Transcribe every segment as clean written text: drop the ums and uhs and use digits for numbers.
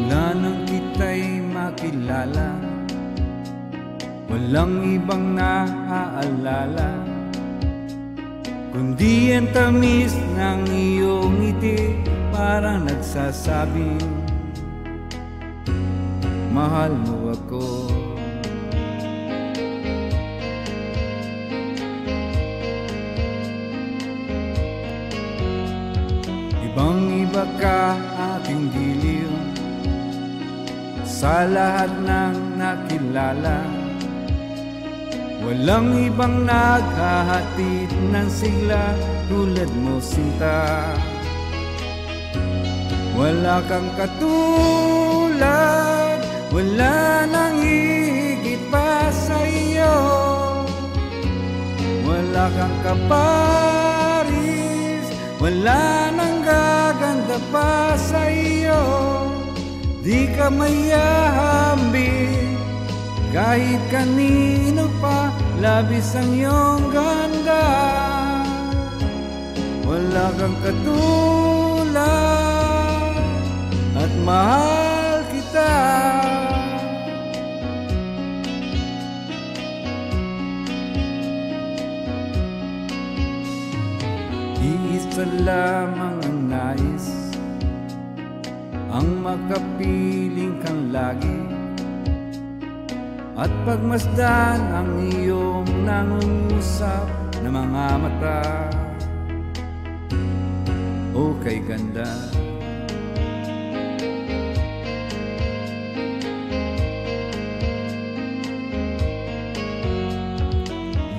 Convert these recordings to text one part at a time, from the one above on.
Mula nang kita'y makilala, walang ibang naaalala kundi ang tamis ng iyong ngiti, parang nagsasabing mahal mo ako. Ibang-iba ka aking giliw sa lahat ng nakilala. Walang ibang naghahatid ng sigla tulad mo, sinta. Wala kang katulad, wala nang higit pa sa iyo. Wala kang kaparis, wala nang gaganda pa sa iyo. Di ka mayahambing kahit kanino pa, labis ang iyong ganda. Wala kang katulad at mahal kita. Iisa lamang ang nais, ang makapiling kang lagi, at pagmasdan ang iyong nangungusap na mga mata. O kay ganda,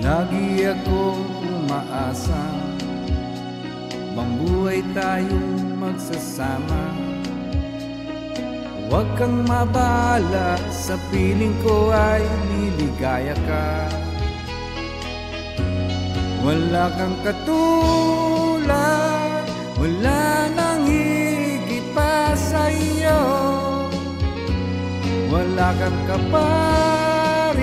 lagi akong umaasa bang buhay tayong magsasama. Huwag kang mabala, sa piling ko ay liligaya ka. Wala kang katulad, wala nang higit pa sa iyo. Wala kang kaparis,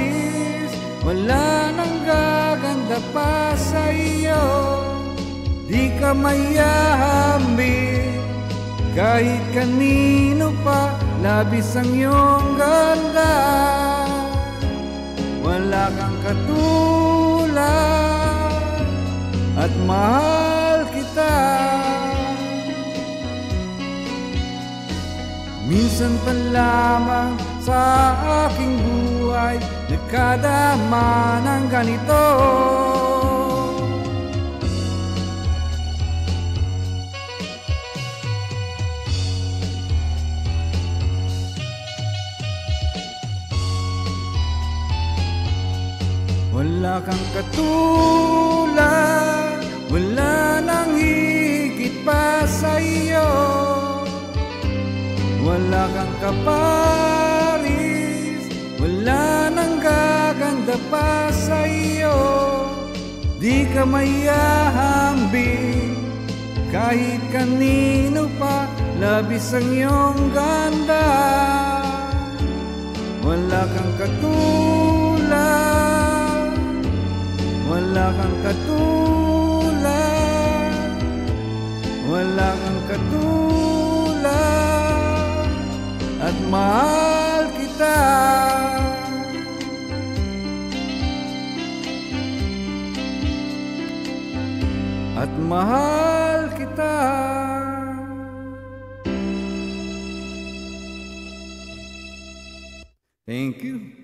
wala nang gaganda pa sa iyo. Di ka mayahambing kahit kanino pa, labis ang iyong ganda. Wala kang katulad at mahal kita. Minsan pa lamang sa aking buhay nagkadama ng ganito. Wala kang katulad, wala nang higit pa sa iyo. Wala kang kaparis, wala nang gaganda pa sa iyo. Di ka mayahambing kahit kanino pa, labis ang iyong ganda. Wala kang katulad, wala kang katulad, wala kang katulad at mahal kita. At mahal kita. Thank you.